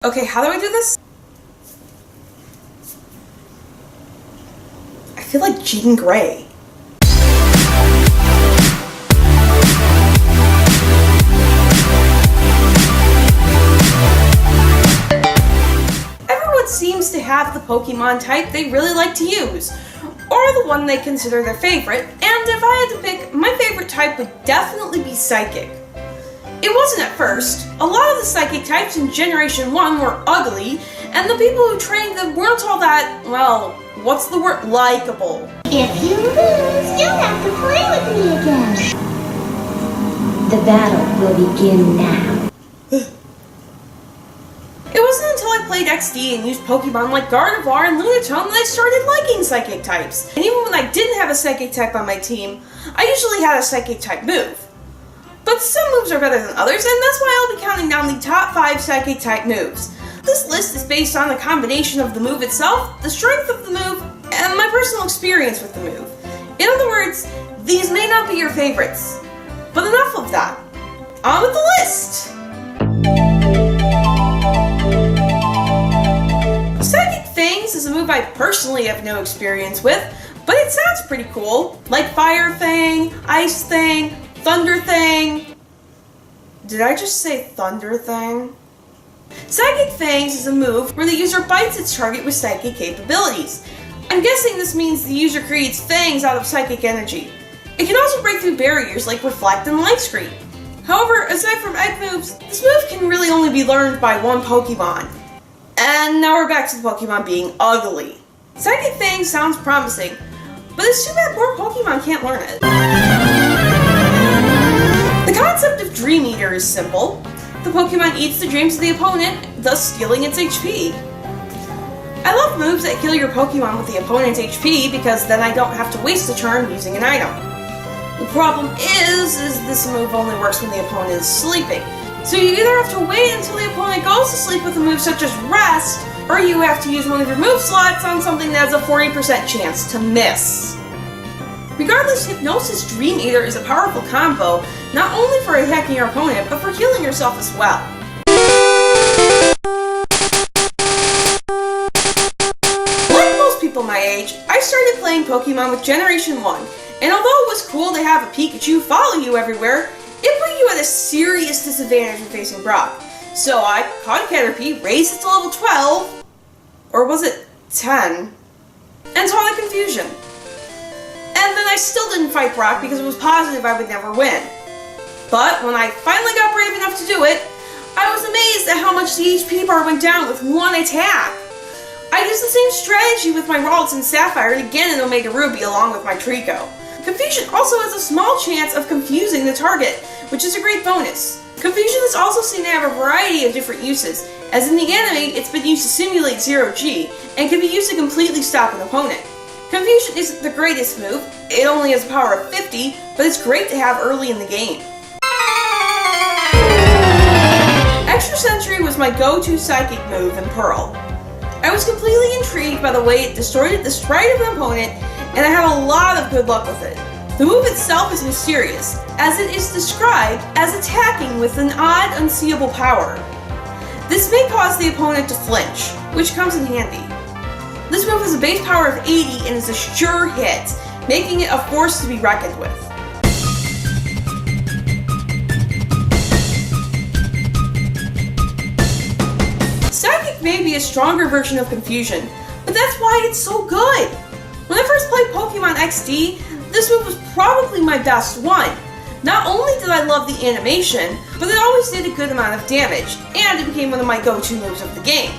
Okay, how do I do this? I feel like Jean Grey. Everyone seems to have the Pokemon type they really like to use, or the one they consider their favorite, and if I had to pick, my favorite type would definitely be Psychic. It wasn't at first. A lot of the Psychic types in Generation 1 were ugly, and the people who trained them weren't all that, well, what's the word, likable. If you lose, you'll have to play with me again. The battle will begin now. It wasn't until I played XD and used Pokemon like Gardevoir and Lunatone that I started liking Psychic types. And even when I didn't have a Psychic type on my team, I usually had a Psychic type move. But some moves are better than others, and that's why I'll be counting down the top 5 Psychic type moves. This list is based on the combination of the move itself, the strength of the move, and my personal experience with the move. In other words, these may not be your favorites. But enough of that. On with the list! Psychic Fangs is a move I personally have no experience with, but it sounds pretty cool. Like Fire Fang, Ice Fang, Thunder Thing. Did I just say Thunder Thing? Psychic Fangs is a move where the user bites its target with psychic capabilities. I'm guessing this means the user creates fangs out of psychic energy. It can also break through barriers like Reflect and Light Screen. However, aside from egg moves, this move can really only be learned by one Pokemon. And now we're back to the Pokemon being ugly. Psychic Fangs sounds promising, but it's too bad more Pokemon can't learn it. The concept of Dream Eater is simple. The Pokemon eats the dreams of the opponent, thus stealing its HP. I love moves that kill your Pokemon with the opponent's HP because then I don't have to waste a turn using an item. The problem is this move only works when the opponent is sleeping. So you either have to wait until the opponent goes to sleep with a move such as Rest, or you have to use one of your move slots on something that has a 40% chance to miss. Regardless, Hypnosis Dream Eater is a powerful combo, not only for attacking your opponent, but for healing yourself as well. Like most people my age, I started playing Pokemon with Generation 1, and although it was cool to have a Pikachu follow you everywhere, it put you at a serious disadvantage when facing Brock. So I caught Caterpie, raised it to level 12, or was it 10, and saw the confusion. And then I still didn't fight Brock because it was positive I would never win. But when I finally got brave enough to do it, I was amazed at how much the HP bar went down with one attack. I used the same strategy with my Ralts and Sapphire and again in Omega Ruby along with my Trico. Confusion also has a small chance of confusing the target, which is a great bonus. Confusion is also seen to have a variety of different uses, as in the anime it's been used to simulate Zero-G, and can be used to completely stop an opponent. Confusion isn't the greatest move, it only has a power of 50, but it's great to have early in the game. Extra Sentry was my go-to psychic move in Pearl. I was completely intrigued by the way it distorted the sprite of an opponent, and I had a lot of good luck with it. The move itself is mysterious, as it is described as attacking with an odd, unseeable power. This may cause the opponent to flinch, which comes in handy. This move has a base power of 80 and is a sure hit, making it a force to be reckoned with. Psychic may be a stronger version of Confusion, but that's why it's so good. When I first played Pokemon XD, this move was probably my best one. Not only did I love the animation, but it always did a good amount of damage, and it became one of my go-to moves of the game.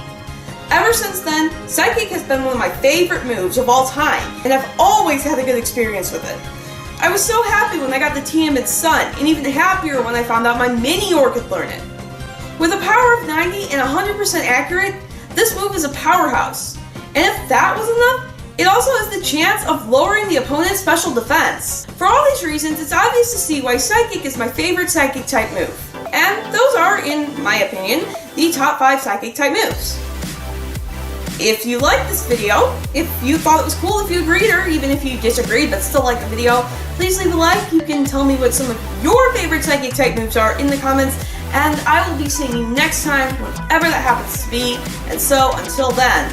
Ever since then, Psychic has been one of my favorite moves of all time, and I've always had a good experience with it. I was so happy when I got the Tiamat Sun, and even happier when I found out my Minior could learn it. With a power of 90 and 100% accurate, this move is a powerhouse. And if that was enough, it also has the chance of lowering the opponent's special defense. For all these reasons, it's obvious to see why Psychic is my favorite Psychic type move. And those are, in my opinion, the top 5 Psychic type moves. If you liked this video, if you thought it was cool, if you agreed, or even if you disagreed but still liked the video, please leave a like. You can tell me what some of your favorite Psychic type moves are in the comments, and I will be seeing you next time, whenever that happens to be. And so, until then.